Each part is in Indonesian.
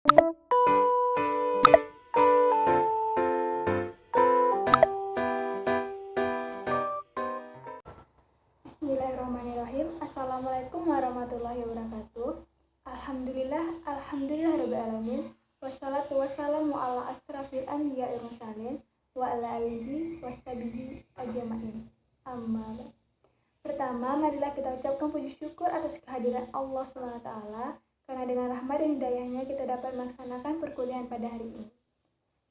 Bismillahirrahmanirrahim. Assalamualaikum warahmatullahi wabarakatuh. Alhamdulillah rabbil alamin. Wassalatu wassalamu ala asrafil anbiya'i wal mursalin wa ala alihi washabihi ajmain. Amma ba'd. Pertama, marilah kita ucapkan puji syukur atas kehadiran Allah SWT, karena dengan rahmat dan hidayahnya kita dapat melaksanakan perkuliahan pada hari ini.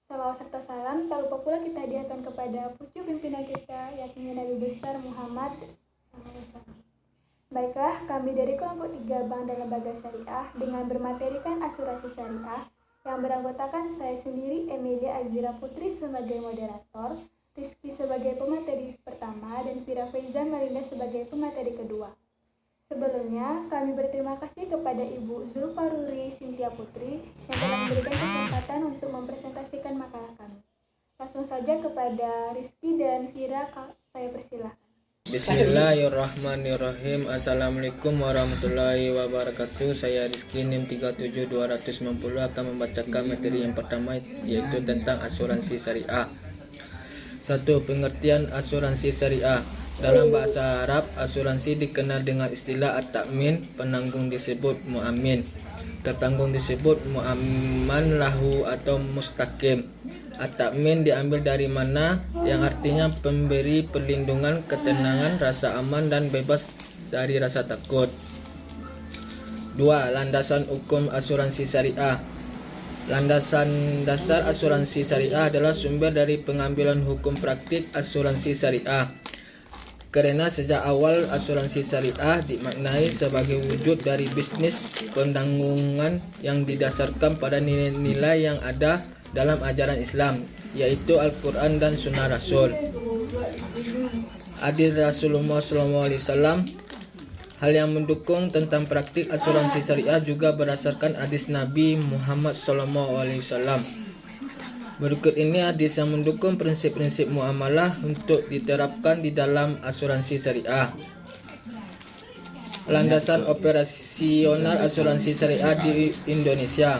Salawat serta salam tak lupa pula kita hadiahkan kepada pucuk pimpinan kita, yakni Nabi besar Muhammad. Baiklah, kami dari kelompok 3 Bank dan Lembaga Syariah dengan bermaterikan asuransi syariah yang beranggotakan saya sendiri, Emilia Azira Putri sebagai moderator, Rizky sebagai pemateri pertama, dan Fira Faiza Melinda sebagai pemateri kedua. Sebelumnya, kami berterima kasih kepada Ibu Zulfaruri Sintia Putri yang telah memberikan kesempatan untuk mempresentasikan makalah kami. Langsung saja kepada Rizky dan Fira, saya persilahkan. Bismillahirrahmanirrahim. Assalamualaikum warahmatullahi wabarakatuh. Saya Rizky NIM 37290 akan membacakan materi yang pertama, yaitu tentang asuransi syariah. 1. Pengertian asuransi syariah. Dalam bahasa Arab, asuransi dikenal dengan istilah at-ta'min. Penanggung disebut mu'amin, tertanggung disebut mu'amman lahu atau mustaqim. At-ta'min diambil dari mana, yang artinya pemberi perlindungan, ketenangan, rasa aman dan bebas dari rasa takut. 2. Landasan hukum asuransi syariah. Landasan dasar asuransi syariah adalah sumber dari pengambilan hukum praktik asuransi syariah. Karena sejak awal asuransi syariah dimaknai sebagai wujud dari bisnis penanggungan yang didasarkan pada nilai-nilai yang ada dalam ajaran Islam, yaitu Al-Quran dan Sunnah Rasul. Hadis Rasulullah SAW. Hal yang mendukung tentang praktik asuransi syariah juga berdasarkan hadis Nabi Muhammad SAW. Berikut ini hadis yang mendukung prinsip-prinsip muamalah untuk diterapkan di dalam asuransi syariah. Landasan operasional asuransi syariah di Indonesia.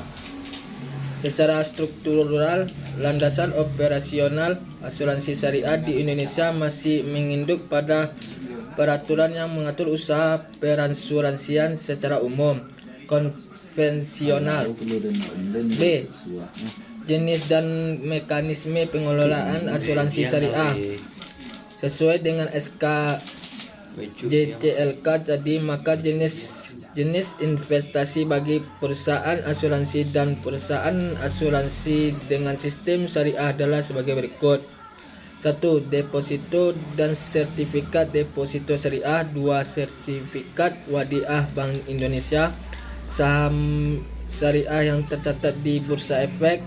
Secara struktural, landasan operasional asuransi syariah di Indonesia masih menginduk pada peraturan yang mengatur usaha perasuransian secara umum, konvensional. B. Jenis dan mekanisme pengelolaan asuransi syariah. Sesuai dengan SK JTLK tadi, maka jenis investasi bagi perusahaan asuransi dan perusahaan asuransi dengan sistem syariah adalah sebagai berikut. 1. Deposito dan sertifikat deposito syariah. 2. Sertifikat wadiah Bank Indonesia, saham syariah yang tercatat di Bursa Efek.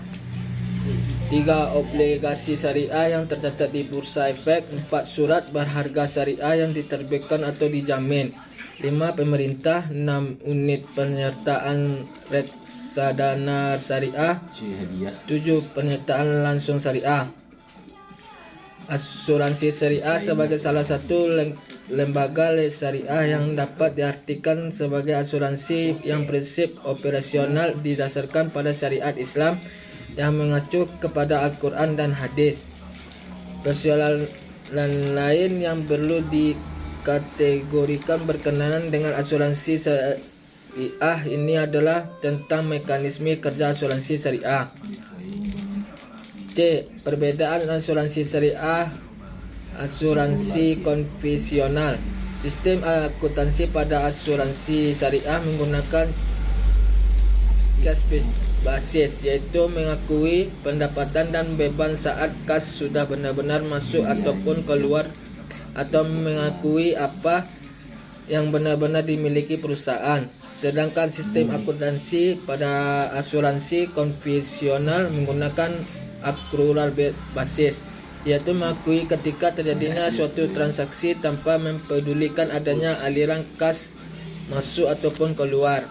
3. Obligasi syariah yang tercatat di Bursa Efek. 4. Surat berharga syariah yang diterbitkan atau dijamin. 5. Pemerintah. 6. Unit penyertaan reksadana syariah. 7. Penyertaan langsung syariah. Asuransi syariah sebagai salah satu lembaga syariah yang dapat diartikan sebagai asuransi yang prinsip operasional didasarkan pada syariat Islam yang mengacu kepada Al-Quran dan hadis. Persoalan lain yang perlu dikategorikan berkenaan dengan asuransi syariah ini adalah tentang mekanisme kerja asuransi syariah. C. Perbedaan asuransi syariah, asuransi konvensional. Sistem akuntansi pada asuransi syariah menggunakan cash basis, yaitu mengakui pendapatan dan beban saat kas sudah benar-benar masuk ataupun keluar, atau mengakui apa yang benar-benar dimiliki perusahaan. Sedangkan sistem akuntansi pada asuransi konvensional menggunakan accrual basis, yaitu mengakui ketika terjadinya suatu transaksi tanpa mempedulikan adanya aliran kas masuk ataupun keluar.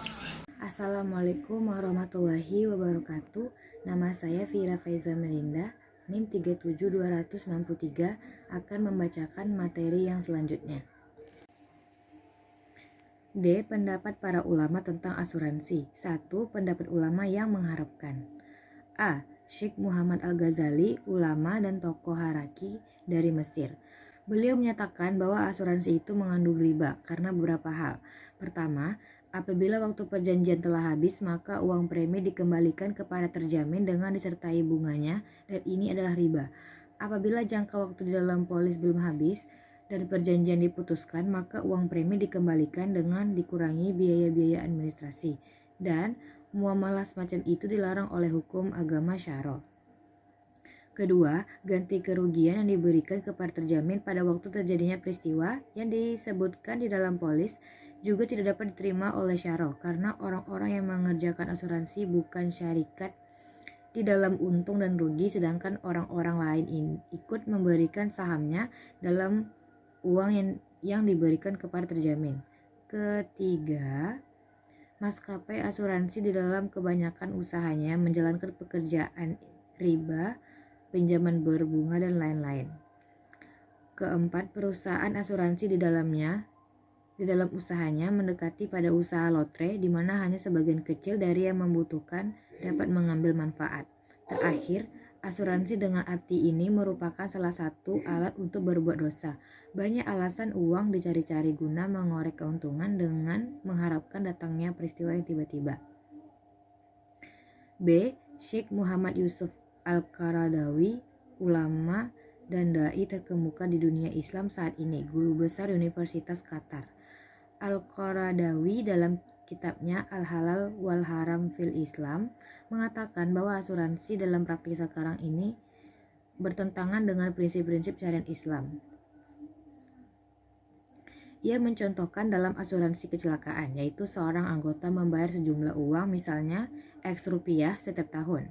Assalamualaikum warahmatullahi wabarakatuh. Nama saya Fira Faiza Melinda, NIM 37293, akan membacakan materi yang selanjutnya. D. Pendapat para ulama tentang asuransi. 1. Pendapat ulama yang mengharapkan. A. Syekh Muhammad Al-Ghazali, ulama dan tokoh Haraki dari Mesir. Beliau menyatakan bahwa asuransi itu mengandung riba karena beberapa hal. Pertama, apabila waktu perjanjian telah habis, maka uang premi dikembalikan kepada terjamin dengan disertai bunganya, dan ini adalah riba. Apabila jangka waktu di dalam polis belum habis dan perjanjian diputuskan, maka uang premi dikembalikan dengan dikurangi biaya-biaya administrasi, dan muamalah semacam itu dilarang oleh hukum agama syara. Kedua, ganti kerugian yang diberikan kepada terjamin pada waktu terjadinya peristiwa yang disebutkan di dalam polis juga tidak dapat diterima oleh syara, karena orang-orang yang mengerjakan asuransi bukan syarikat di dalam untung dan rugi, sedangkan orang-orang lain ikut memberikan sahamnya dalam uang yang diberikan kepada terjamin. Ketiga, maskapai asuransi di dalam kebanyakan usahanya menjalankan pekerjaan riba, pinjaman berbunga, dan lain-lain. Keempat, perusahaan asuransi di dalam usahanya mendekati pada usaha lotre, di mana hanya sebagian kecil dari yang membutuhkan dapat mengambil manfaat. Terakhir, asuransi dengan arti ini merupakan salah satu alat untuk berbuat dosa. Banyak alasan uang dicari-cari guna mengorek keuntungan dengan mengharapkan datangnya peristiwa yang tiba-tiba. B. Syekh Muhammad Yusuf Al-Qaradawi, ulama dan dai terkemuka di dunia Islam saat ini, guru besar Universitas Qatar. Al-Qaradawi dalam kitabnya Al-Halal wal Haram fil Islam mengatakan bahwa asuransi dalam praktik sekarang ini bertentangan dengan prinsip-prinsip syariat Islam. Ia mencontohkan dalam asuransi kecelakaan, yaitu seorang anggota membayar sejumlah uang, misalnya X rupiah setiap tahun.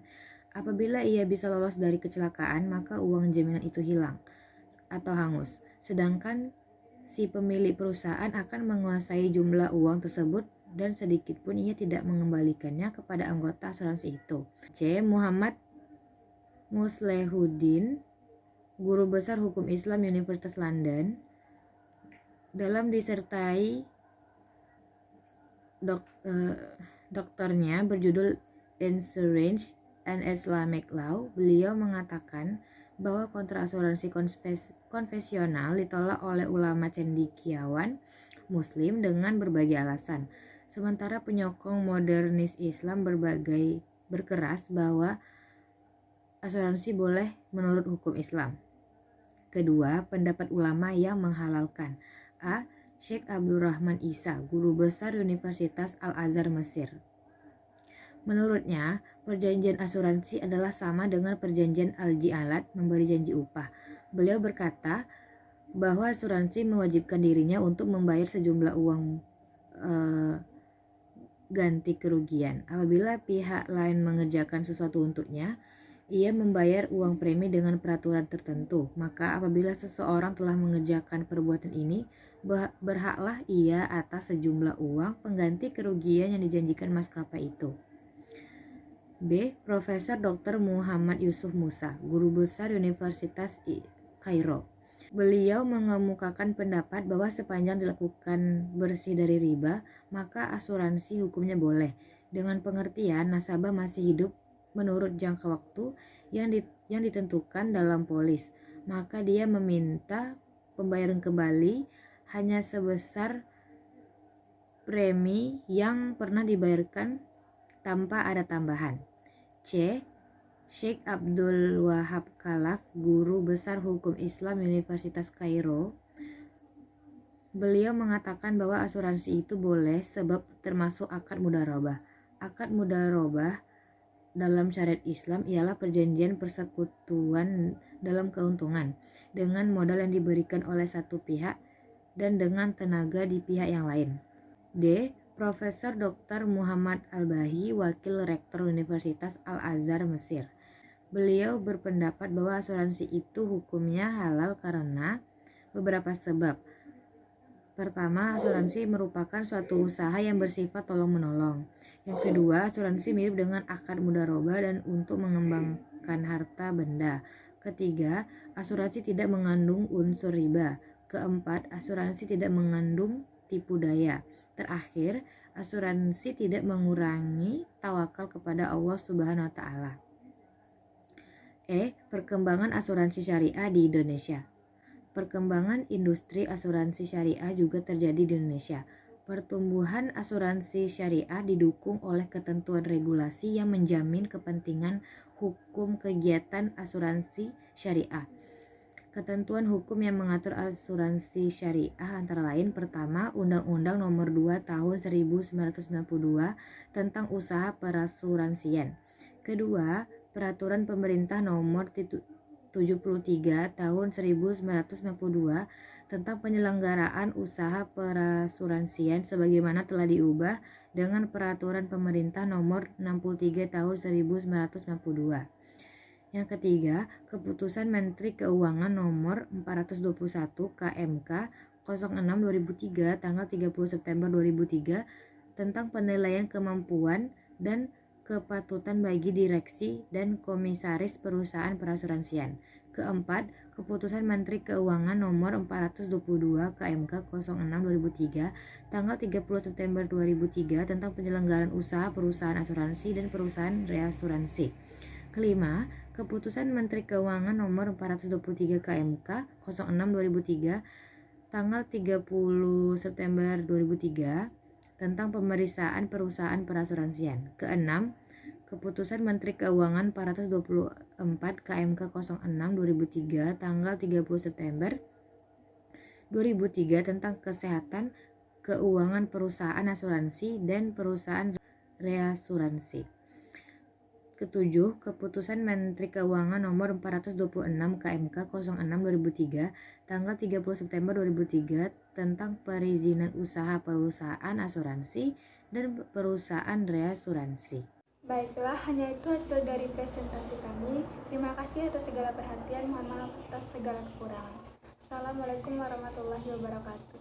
Apabila ia bisa lolos dari kecelakaan, maka uang jaminan itu hilang atau hangus. Sedangkan si pemilik perusahaan akan menguasai jumlah uang tersebut dan sedikit pun ia tidak mengembalikannya kepada anggota asuransi itu. C. Muhammad Muslehuddin, guru besar hukum Islam Universitas London, dalam disertai doktornya berjudul Insurance and Islamic Law, beliau mengatakan bahwa kontrak asuransi konvensional ditolak oleh ulama cendekiawan Muslim dengan berbagai alasan. Sementara penyokong modernis Islam berkeras bahwa asuransi boleh menurut hukum Islam. Kedua, pendapat ulama yang menghalalkan. A. Syekh Abdurrahman Isa, guru besar Universitas Al-Azhar Mesir. Menurutnya, perjanjian asuransi adalah sama dengan perjanjian al-ji'alat, memberi janji upah. Beliau berkata bahwa asuransi mewajibkan dirinya untuk membayar sejumlah uang ganti kerugian. Apabila pihak lain mengerjakan sesuatu untuknya, ia membayar uang premi dengan peraturan tertentu. Maka apabila seseorang telah mengerjakan perbuatan ini, berhaklah ia atas sejumlah uang pengganti kerugian yang dijanjikan maskapai itu. B. Profesor Dr. Muhammad Yusuf Musa, guru besar Universitas Kairo. Beliau mengemukakan pendapat bahwa sepanjang dilakukan bersih dari riba, maka asuransi hukumnya boleh, dengan pengertian nasabah masih hidup menurut jangka waktu yang ditentukan dalam polis, maka dia meminta pembayaran kembali hanya sebesar premi yang pernah dibayarkan tanpa ada tambahan. C. Syekh Abdul Wahab Khalaf, guru besar hukum Islam Universitas Kairo. Beliau mengatakan bahwa asuransi itu boleh sebab termasuk akad mudharabah. Akad mudharabah dalam syariat Islam ialah perjanjian persekutuan dalam keuntungan dengan modal yang diberikan oleh satu pihak dan dengan tenaga di pihak yang lain. D. Profesor Dr. Muhammad Al-Bahi, wakil rektor Universitas Al-Azhar Mesir. Beliau berpendapat bahwa asuransi itu hukumnya halal karena beberapa sebab. Pertama, asuransi merupakan suatu usaha yang bersifat tolong-menolong. Yang kedua, asuransi mirip dengan akad mudharabah dan untuk mengembangkan harta benda. Ketiga, asuransi tidak mengandung unsur riba. Keempat, asuransi tidak mengandung tipu daya. Terakhir, asuransi tidak mengurangi tawakal kepada Allah Subhanahu wa taala. Perkembangan asuransi syariah di Indonesia. Perkembangan industri asuransi syariah juga terjadi di Indonesia. Pertumbuhan asuransi syariah didukung oleh ketentuan regulasi yang menjamin kepentingan hukum kegiatan asuransi syariah. Ketentuan hukum yang mengatur asuransi syariah antara lain: pertama, Undang-Undang Nomor 2 Tahun 1992 tentang usaha perasuransian. Kedua, Peraturan Pemerintah Nomor 73 Tahun 1992 tentang penyelenggaraan usaha perasuransian sebagaimana telah diubah dengan Peraturan Pemerintah Nomor 63 Tahun 1992. Yang ketiga, Keputusan Menteri Keuangan Nomor 421 KMK 06/2003 tanggal 30 September 2003 tentang penilaian kemampuan dan kepatutan bagi direksi dan komisaris perusahaan perasuransian. Keempat, Keputusan Menteri Keuangan Nomor 422 KMK 06/2003 tanggal 30 September 2003 tentang penyelenggaraan usaha perusahaan asuransi dan perusahaan reasuransi. Kelima, Keputusan Menteri Keuangan Nomor 423 KMK 06/2003 tanggal 30 September 2003 tentang pemeriksaan perusahaan perasuransian. Keenam, Keputusan Menteri Keuangan 424 KMK 06/2003 tanggal 30 September 2003 tentang kesehatan keuangan perusahaan asuransi dan perusahaan reasuransi. Ketujuh, Keputusan Menteri Keuangan Nomor 426 KMK 06/2003 tanggal 30 September 2003 tentang perizinan usaha perusahaan asuransi dan perusahaan reasuransi. Baiklah, hanya itu hasil dari presentasi kami. Terima kasih atas segala perhatian, mohon maaf atas segala kekurangan. Assalamualaikum warahmatullahi wabarakatuh.